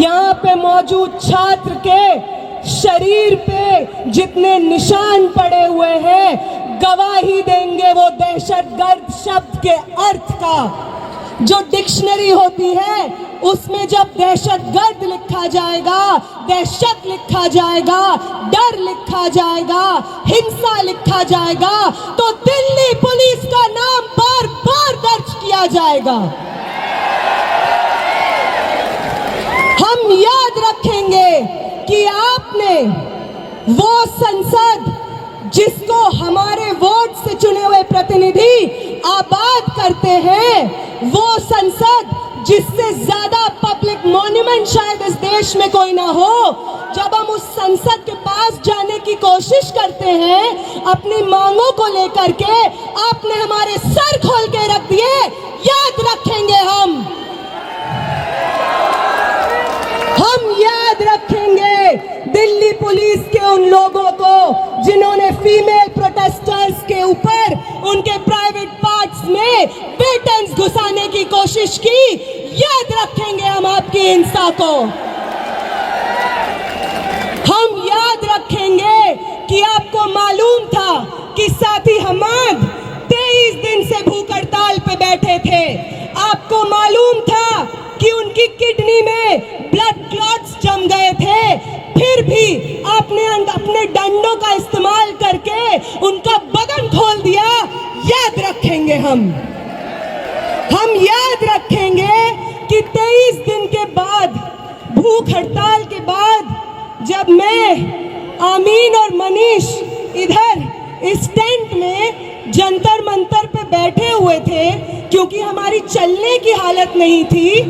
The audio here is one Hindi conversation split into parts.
यहाँ पे मौजूद छात्र के शरीर पे जितने निशान पड़े हुए हैं गवाही देंगे वो दहशतगर्द शब्द के अर्थ का। जो डिक्शनरी होती है उसमें जब दहशतगर्द लिखा जाएगा, दहशत लिखा जाएगा, डर लिखा जाएगा, हिंसा लिखा जाएगा, तो दिल्ली पुलिस का नाम बार बार दर्ज किया जाएगा। हम याद रखेंगे कि आपने वो संसद जिसको हमारे वोट से चुने हुए प्रतिनिधि आबाद करते हैं, वो संसद जिससे ज्यादा पब्लिक मॉन्यूमेंट शायद इस देश में कोई ना हो, जब हम उस संसद के पास जाने की कोशिश करते हैं अपनी मांगों को लेकर के, आपने हमारे सर खोल के रख दिए। याद रखेंगे हम याद रखेंगे दिल्ली पुलिस के उन लोगों को जिन्होंने फीमेल प्रोटेस्टर्स के ऊपर उनके प्राइवेट पार्ट्स में बेटन्स घुसाने की कोशिश की। याद रखेंगे हम आपकी हिंसा को। हम याद रखेंगे कि आपको मालूम था कि साथी हमाद 23 दिन से भूख हड़ताल पे बैठे थे। आपको मालूम था कि उनकी किडनी में ब्लड क्लॉट्स जम गए थे, फिर भी आपने अपने डंडों का इस्तेमाल करके उनका बदन खोल दिया। याद रखेंगे हम याद रखेंगे कि 23 दिन के बाद, भूख हड़ताल के बाद, जब मैं, आमीन और मनीष इधर इस टेंट में जंतर मंतर पे बैठे हुए थे क्योंकि हमारी चलने की हालत नहीं थी,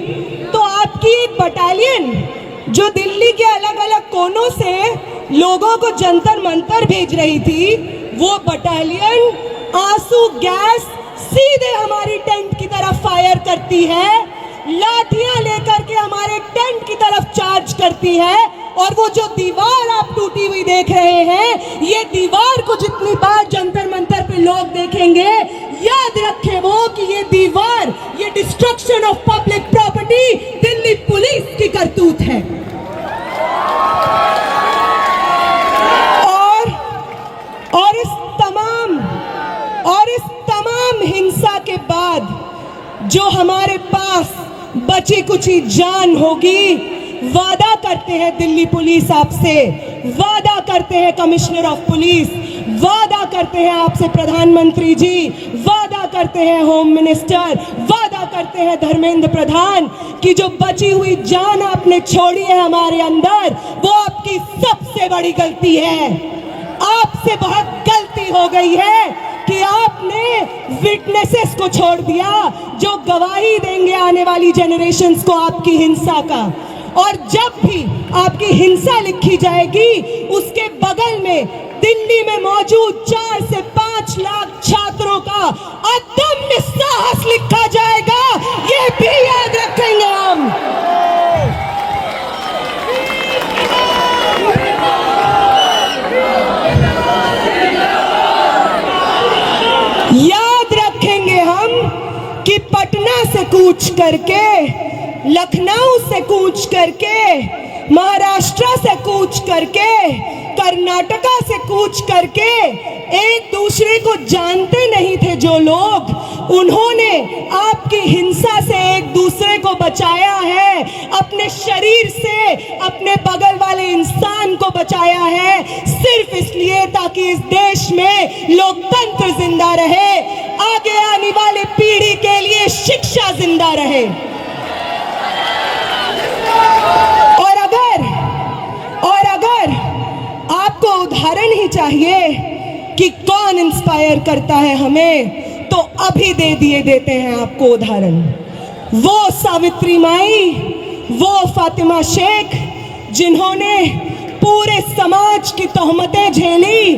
तो आपकी एक बटालियन जो दिल्ली के अलग अलग कोनों से लोगों को जंतर मंतर भेज रही थी, वो बटालियन आंसू गैस सीधे हमारी टेंट की तरफ फायर करती है, लाठियां लेकर के हमारे टेंट की तरफ चार्ज करती है। और वो जो दीवार आप टूटी हुई देख रहे हैं, ये दीवार को जितनी बार जंतर मंतर पे लोग देखेंगे, याद रखें वो कि ये दीवार, ये destruction of public property Delhi police की करतूत है। और इस तमाम हिंसा के बाद जो हमारे पास बची कुची जान होगी, वादा करते हैं दिल्ली पुलिस आपसे, वादा करते हैं कमिश्नर ऑफ पुलिस, वादा करते हैं आपसे प्रधानमंत्री जी, वादा करते हैं होम मिनिस्टर, वादा करते हैं धर्मेंद्र प्रधान कि जो बची हुई जान आपने छोड़ी है हमारे अंदर, वो आपकी सबसे बड़ी गलती है। आपसे बहुत गलती हो गई है कि आपने विटनेसेस को छोड़ दिया जो गवाही देंगे आने वाली जनरेशन्स को आपकी हिंसा का। और जब भी आपकी हिंसा लिखी जाएगी, उसके बगल में दिल्ली में मौजूद 4 से 5 लाख छात्रों का अदम्य साहस लिखा जाएगा। ये भी याद रखेंगे हम। याद रखेंगे हम कि पटना से कूच करके, लखनऊ से कूच करके, महाराष्ट्र से कूच करके, कर्नाटका से कूच करके एक दूसरे को जानते नहीं थे जो लोग, उन्होंने आपकी हिंसा से एक दूसरे को बचाया है, अपने शरीर से अपने बगल वाले इंसान को बचाया है, सिर्फ इसलिए ताकि इस देश में लोकतंत्र जिंदा रहे, आगे आने वाले पीढ़ी के लिए शिक्षा जिंदा रहे। और अगर आपको उदाहरण ही चाहिए कि कौन इंस्पायर करता है हमें, तो अभी देते हैं आपको उदाहरण। वो सावित्री माई, वो फातिमा शेख जिन्होंने पूरे समाज की तोहमतें झेली,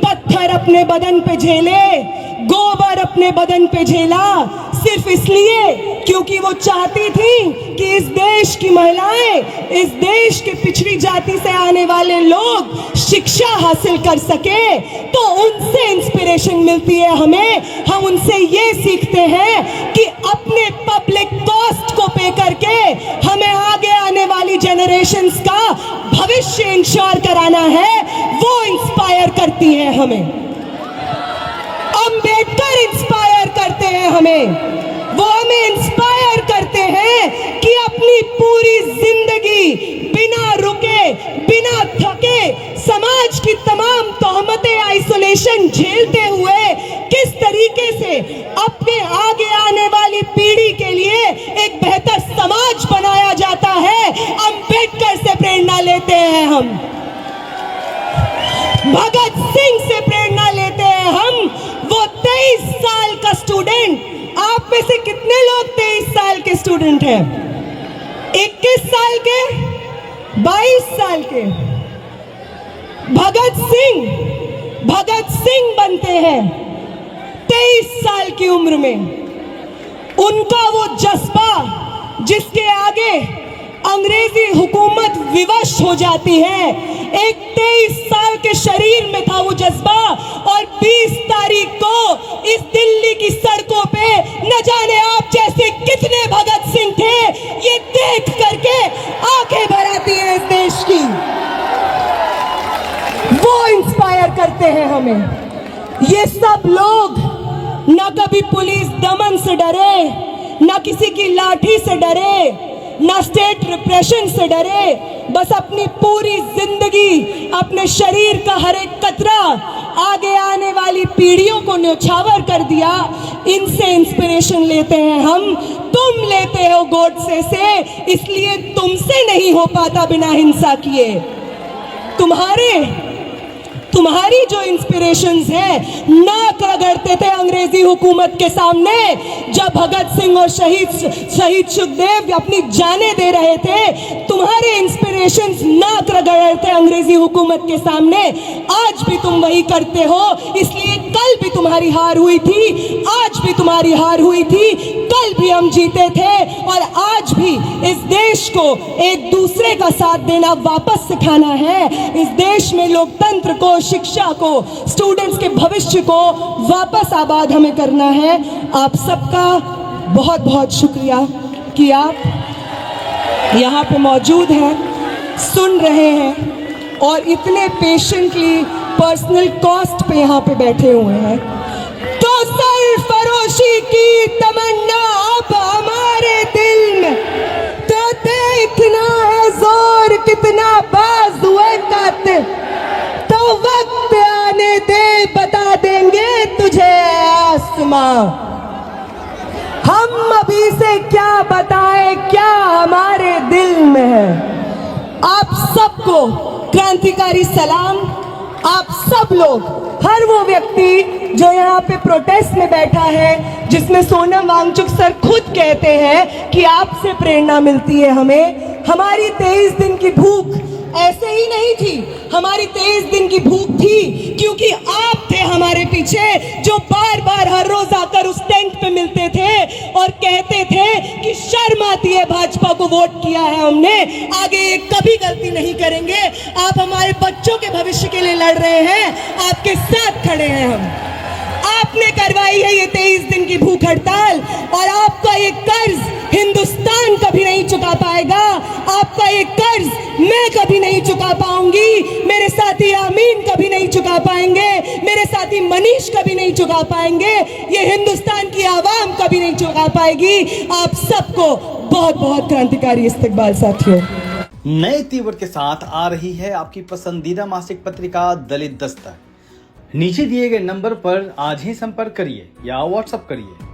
पत्थर अपने बदन पे झेले, गोबर अपने बदन पे झेला, सिर्फ इसलिए क्योंकि वो चाहती थी कि इस देश की महिलाएं, इस देश के पिछड़ी जाति से आने वाले लोग शिक्षा हासिल कर सके। तो उनसे इंस्पिरेशन मिलती है हमें। हम उनसे ये सीखते हैं कि अपने पब्लिक कॉस्ट को पे करके हमें आगे आने वाली जनरेशन इंश्योर कराना है वो इंस्पायर करती हैं हमें। अंबेडकर इंस्पायर करते हैं हमें, वो हमें इंस्पायर करते हैं कि अपनी पूरी जिंदगी बिना रुके बिना थके समाज की तमाम तोहमतें आइसोलेशन झेलते हुए किस तरीके से अपने आगे आने वाली पीढ़ी के लिए एक बेहतर समाज बनाया जाता है, अंबेडकर से प्रेरणा लेते हैं हम, भगत सिंह से प्रेरणा लेते हैं हम। वो 23 साल का स्टूडेंट, आप में से कितने लोग 23 साल के स्टूडेंट हैं? 21 साल के, 22 साल के? भगत सिंह बनते हैं 23 साल की उम्र में। उनका वो जज्बा जिसके आगे अंग्रेजी हुकूमत विवश हो जाती है, एक 23 साल के शरीर में था वो जज्बा, और 20 तारीख को इस दिल्ली की सड़कों पे न जाने आप जैसे कितने भगत सिंह थे, ये देख करके आंखें भर आती है इस देश की। वो इंस्पायर करते हैं हमें। ये सब लोग न कभी पुलिस दमन से डरे, न किसी की लाठी से डरे, ना स्टेट रिप्रेशन से डरे, बस अपनी पूरी जिंदगी अपने शरीर का हर एक कतरा आगे आने वाली पीढ़ियों को न्योछावर कर दिया। इनसे इंस्पिरेशन लेते हैं हम। तुम लेते हो गोडसे से, इसलिए तुमसे नहीं हो पाता बिना हिंसा किए। तुम्हारी जो इंस्पिरेशंस है नाक रगड़ते थे अंग्रेजी हुकूमत के सामने, जब भगत सिंह और शहीद सुखदेव अपनी जानें दे रहे थे, तुम्हारे इंस्पिरेशंस नाक रगड़ते अंग्रेजी हुकूमत के सामने। आज भी तुम वही करते हो, इसलिए कल भी तुम्हारी हार हुई थी, आज भी तुम्हारी हार हुई थी, कल भी हम जीते थे, और आज भी इस देश को एक दूसरे का साथ देना वापस सिखाना है। इस देश में लोकतंत्र को, शिक्षा को, स्टूडेंट्स के भविष्य को वापस आबाद हमें करना है। आप सबका बहुत बहुत शुक्रिया कि आप यहाँ पे मौजूद हैं, सुन रहे हैं और इतने पेशेंटली पर्सनल कॉस्ट पे यहाँ पे बैठे हुए हैं। तो सरफरोशी की तमन्ना अब हमारे दिल में, तो देखना है जोर कितना बाजुए कातिल, तो वक्त आने दे बता देंगे तुझे आसमां। हम अभी से क्या बताएं क्या हमारे दिल में है। आप सबको क्रांतिकारी सलाम। आप सब लोग, हर वो व्यक्ति जो यहाँ पे प्रोटेस्ट में बैठा है, जिसमें सोनम वांगचुक सर खुद कहते हैं कि आपसे प्रेरणा मिलती है हमें। हमारी 23 दिन की भूख ऐसे ही नहीं थी, हमारी 23 दिन की भूख थी क्योंकि आप थे हमारे पीछे, जो बार बार हर रोज आकर उस टेंट पे मिलते थे और कहते थे कि शर्म आती है भाजपा को वोट किया है हमने, आगे ये कभी गलती नहीं करेंगे। आप हमारे बच्चों के भविष्य के लिए लड़ रहे हैं, आपके साथ खड़े हैं हम। आपने करवाई है ये 23 दिन की भूख हड़ताल, और आपका ये कर्ज हिंदुस्तान कभी नहीं चुका पाएगा। आपका ये कर्ज मैं कभी नहीं चुका पाऊंगी, मेरे साथी आमीन कभी नहीं चुका पाएंगे, मेरे साथी मनीष कभी नहीं चुका पाएंगे, ये हिंदुस्तान की आवाम कभी नहीं चुका पाएगी। आप सबको बहुत बहुत क्रांतिकारी इस्तकबाल साथियों। नए तीवर के साथ आ रही है आपकी पसंदीदा मासिक पत्रिका दलित दस्तक। नीचे दिए गए नंबर पर आज ही संपर्क करिए या व्हाट्सएप करिए।